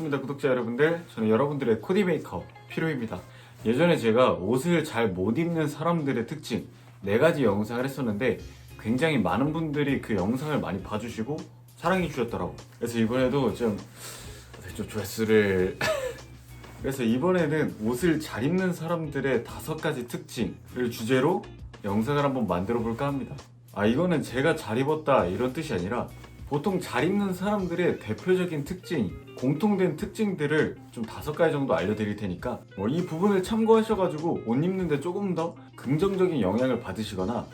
반갑습니다, 구독자 여러분들. 저는 여러분들의 코디메이커 피로입니다. 예전에 제가 옷을 잘 못 입는 사람들의 특징 4가지 영상을 했었는데 굉장히 많은 분들이 그 영상을 많이 봐주시고 사랑해 주셨더라고요. 그래서 이번에도 좀 조회수를 그래서 이번에는 옷을 잘 입는 사람들의 5가지 특징을 주제로 영상을 한번 만들어 볼까 합니다. 이거는 제가 잘 입었다 이런 뜻이 아니라 보통 잘 입는 사람들의 대표적인 특징, 공통된 특징들을 좀 5가지 정도 알려드릴 테니까 이 부분을 참고하셔가지고 옷 입는데 조금 더 긍정적인 영향을 받으시거나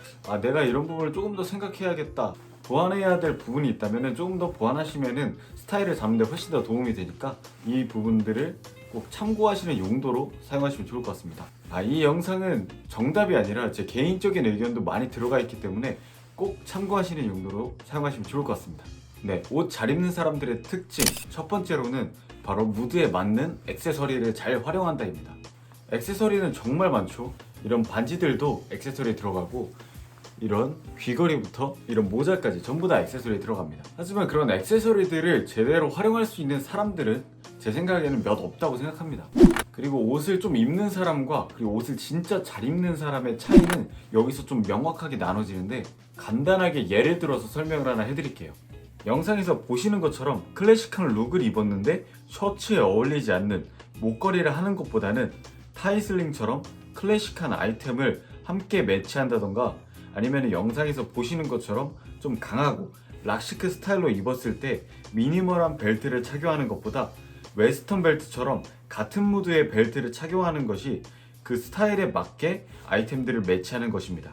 내가 이런 부분을 조금 더 생각해야겠다, 보완해야 될 부분이 있다면 조금 더 보완하시면 스타일을 잡는 데 훨씬 더 도움이 되니까 이 부분들을 꼭 참고하시는 용도로 사용하시면 좋을 것 같습니다. 이 영상은 정답이 아니라 제 개인적인 의견도 많이 들어가 있기 때문에 꼭 참고하시는 용도로 사용하시면 좋을 것 같습니다. 네, 옷 잘 입는 사람들의 특징 첫 번째로는 바로 무드에 맞는 액세서리를 잘 활용한다입니다. 액세서리는 정말 많죠. 이런 반지들도 액세서리 들어가고 이런 귀걸이부터 이런 모자까지 전부 다 액세서리 들어갑니다. 하지만 그런 액세서리들을 제대로 활용할 수 있는 사람들은 제 생각에는 몇 없다고 생각합니다. 그리고 옷을 좀 입는 사람과 그리고 옷을 진짜 잘 입는 사람의 차이는 여기서 좀 명확하게 나눠지는데 간단하게 예를 들어서 설명을 하나 해드릴게요. 영상에서 보시는 것처럼 클래식한 룩을 입었는데 셔츠에 어울리지 않는 목걸이를 하는 것보다는 타이슬링처럼 클래식한 아이템을 함께 매치한다던가 아니면 영상에서 보시는 것처럼 좀 강하고 락시크 스타일로 입었을 때 미니멀한 벨트를 착용하는 것보다 웨스턴 벨트처럼 같은 무드의 벨트를 착용하는 것이 그 스타일에 맞게 아이템들을 매치하는 것입니다.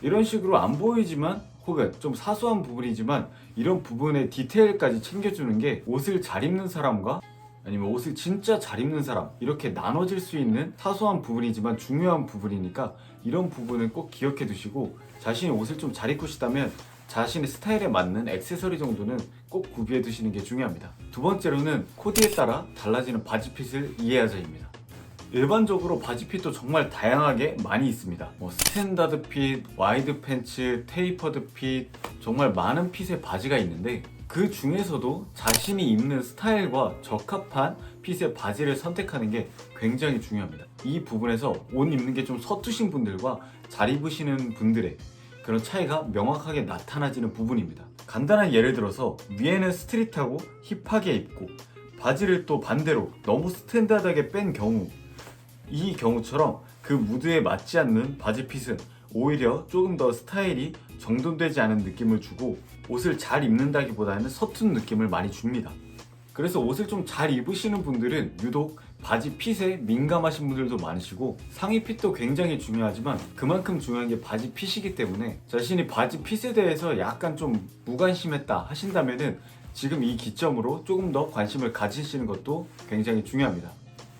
이런 식으로 안 보이지만 혹은 좀 사소한 부분이지만 이런 부분의 디테일까지 챙겨주는 게 옷을 잘 입는 사람과 아니면 옷을 진짜 잘 입는 사람 이렇게 나눠질 수 있는 사소한 부분이지만 중요한 부분이니까 이런 부분은 꼭 기억해 두시고 자신이 옷을 좀 잘 입고 싶다면 자신의 스타일에 맞는 액세서리 정도는 꼭 구비해 두시는 게 중요합니다. 두 번째로는 코디에 따라 달라지는 바지핏을 이해하자입니다. 일반적으로 바지핏도 정말 다양하게 많이 있습니다. 스탠다드 핏, 와이드 팬츠, 테이퍼드 핏, 정말 많은 핏의 바지가 있는데 그 중에서도 자신이 입는 스타일과 적합한 핏의 바지를 선택하는 게 굉장히 중요합니다. 이 부분에서 옷 입는 게 좀 서투신 분들과 잘 입으시는 분들의 그런 차이가 명확하게 나타나지는 부분입니다. 간단한 예를 들어서 위에는 스트릿하고 힙하게 입고 바지를 또 반대로 너무 스탠다드하게 뺀 경우, 이 경우처럼 그 무드에 맞지 않는 바지 핏은 오히려 조금 더 스타일이 정돈되지 않은 느낌을 주고 옷을 잘 입는다기보다는 서툰 느낌을 많이 줍니다. 그래서 옷을 좀 잘 입으시는 분들은 유독 바지 핏에 민감하신 분들도 많으시고 상의 핏도 굉장히 중요하지만 그만큼 중요한 게 바지 핏이기 때문에 자신이 바지 핏에 대해서 약간 좀 무관심했다 하신다면은 지금 이 기점으로 조금 더 관심을 가지시는 것도 굉장히 중요합니다.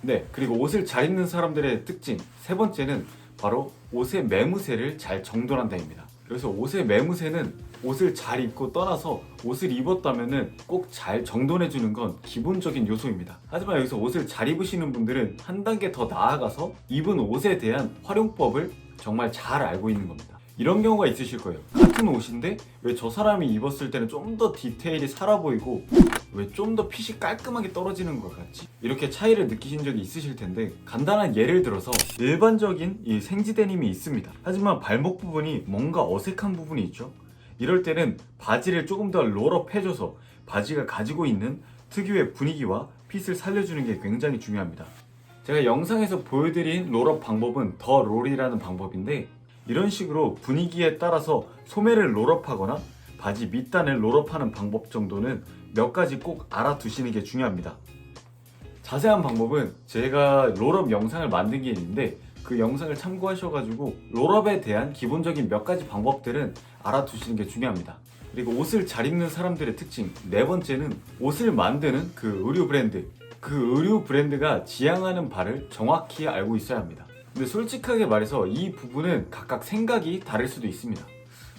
네, 그리고 옷을 잘 입는 사람들의 특징 세 번째는 바로 옷의 매무새를 잘 정돈한다입니다. 그래서 옷의 매무새는 옷을 잘 입고 떠나서 옷을 입었다면은 꼭 잘 정돈해주는 건 기본적인 요소입니다. 하지만 여기서 옷을 잘 입으시는 분들은 한 단계 더 나아가서 입은 옷에 대한 활용법을 정말 잘 알고 있는 겁니다. 이런 경우가 있으실 거예요. 같은 옷인데 왜 저 사람이 입었을 때는 좀 더 디테일이 살아 보이고 왜 좀 더 핏이 깔끔하게 떨어지는 것 같지? 이렇게 차이를 느끼신 적이 있으실 텐데 간단한 예를 들어서 일반적인 이 생지 데님이 있습니다. 하지만 발목 부분이 뭔가 어색한 부분이 있죠. 이럴 때는 바지를 조금 더 롤업 해줘서 바지가 가지고 있는 특유의 분위기와 핏을 살려주는 게 굉장히 중요합니다. 제가 영상에서 보여드린 롤업 방법은 더 롤이라는 방법인데 이런 식으로 분위기에 따라서 소매를 롤업하거나 바지 밑단을 롤업하는 방법 정도는 몇 가지 꼭 알아두시는 게 중요합니다. 자세한 방법은 제가 롤업 영상을 만든 게 있는데 그 영상을 참고하셔가지고 롤업에 대한 기본적인 몇 가지 방법들은 알아두시는 게 중요합니다. 그리고 옷을 잘 입는 사람들의 특징 네 번째는 옷을 만드는 그 의류 브랜드, 그 의류 브랜드가 지향하는 바를 정확히 알고 있어야 합니다. 근데 솔직하게 말해서 이 부분은 각각 생각이 다를 수도 있습니다.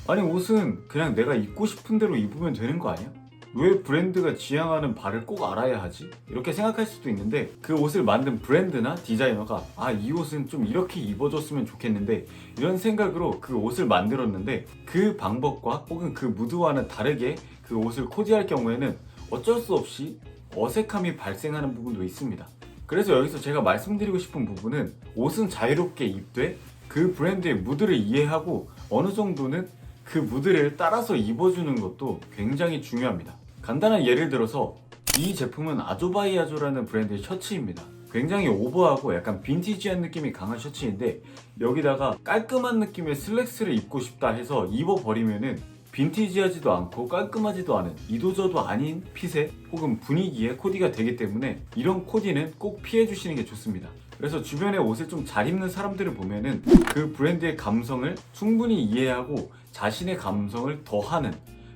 아니 옷은 그냥 내가 입고 싶은 대로 입으면 되는 거 아니야? 왜 브랜드가 지향하는 바를 꼭 알아야 하지? 이렇게 생각할 수도 있는데 그 옷을 만든 브랜드나 디자이너가 이 옷은 좀 이렇게 입어줬으면 좋겠는데 이런 생각으로 그 옷을 만들었는데 그 방법과 혹은 그 무드와는 다르게 그 옷을 코디할 경우에는 어쩔 수 없이 어색함이 발생하는 부분도 있습니다. 그래서 여기서 제가 말씀드리고 싶은 부분은 옷은 자유롭게 입되 그 브랜드의 무드를 이해하고 어느 정도는 그 무드를 따라서 입어주는 것도 굉장히 중요합니다. 간단한 예를 들어서 이 제품은 아조바이아조라는 브랜드의 셔츠입니다. 굉장히 오버하고 약간 빈티지한 느낌이 강한 셔츠인데 여기다가 깔끔한 느낌의 슬랙스를 입고 싶다 해서 입어버리면은 빈티지하지도 않고 깔끔하지도 않은 이도저도 아닌 핏의 혹은 분위기의 코디가 되기 때문에 이런 코디는 꼭 피해주시는 게 좋습니다. 그래서 주변에 옷을 좀 잘 입는 사람들을 보면은 그 브랜드의 감성을 충분히 이해하고 자신의 감성을 더하는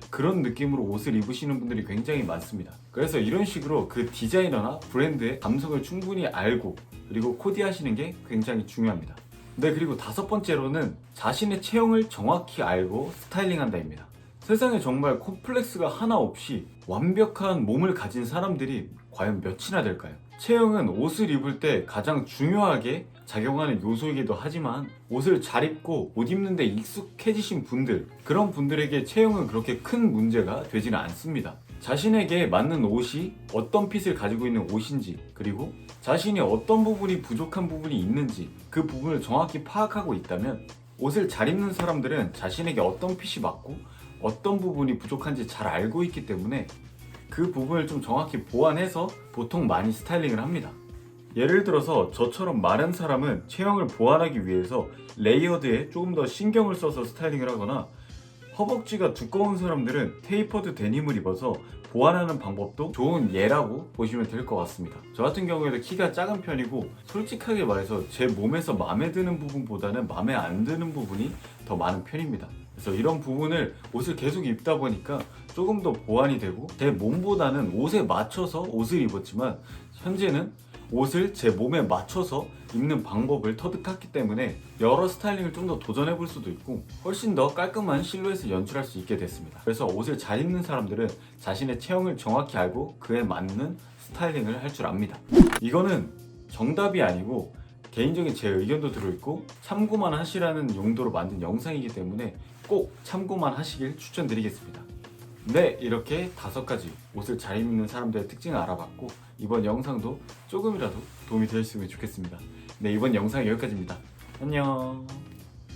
그런 느낌으로 옷을 입으시는 분들이 굉장히 많습니다. 그래서 이런 식으로 그 디자이너나 브랜드의 감성을 충분히 알고 그리고 코디하시는 게 굉장히 중요합니다. 네, 그리고 다섯 번째로는 자신의 체형을 정확히 알고 스타일링한다입니다. 세상에 정말 콤플렉스가 하나 없이 완벽한 몸을 가진 사람들이 과연 몇이나 될까요? 체형은 옷을 입을 때 가장 중요하게 작용하는 요소이기도 하지만 옷을 잘 입고 옷 입는데 익숙해지신 분들, 그런 분들에게 체형은 그렇게 큰 문제가 되지는 않습니다. 자신에게 맞는 옷이 어떤 핏을 가지고 있는 옷인지, 그리고 자신이 어떤 부분이 부족한 부분이 있는지 그 부분을 정확히 파악하고 있다면 옷을 잘 입는 사람들은 자신에게 어떤 핏이 맞고 어떤 부분이 부족한지 잘 알고 있기 때문에 그 부분을 좀 정확히 보완해서 보통 많이 스타일링을 합니다. 예를 들어서 저처럼 마른 사람은 체형을 보완하기 위해서 레이어드에 조금 더 신경을 써서 스타일링을 하거나 허벅지가 두꺼운 사람들은 테이퍼드 데님을 입어서 보완하는 방법도 좋은 예라고 보시면 될 것 같습니다. 저 같은 경우에도 키가 작은 편이고 솔직하게 말해서 제 몸에서 마음에 드는 부분보다는 마음에 안 드는 부분이 더 많은 편입니다. 그래서 이런 부분을 옷을 계속 입다 보니까 조금 더 보완이 되고 제 몸보다는 옷에 맞춰서 옷을 입었지만 현재는 옷을 제 몸에 맞춰서 입는 방법을 터득했기 때문에 여러 스타일링을 좀 더 도전해 볼 수도 있고 훨씬 더 깔끔한 실루엣을 연출할 수 있게 됐습니다. 그래서 옷을 잘 입는 사람들은 자신의 체형을 정확히 알고 그에 맞는 스타일링을 할 줄 압니다. 이거는 정답이 아니고 개인적인 제 의견도 들어있고 참고만 하시라는 용도로 만든 영상이기 때문에 꼭 참고만 하시길 추천드리겠습니다. 네, 이렇게 5가지 옷을 잘 입는 사람들의 특징을 알아봤고 이번 영상도 조금이라도 도움이 되셨으면 좋겠습니다. 네, 이번 영상 여기까지입니다. 안녕.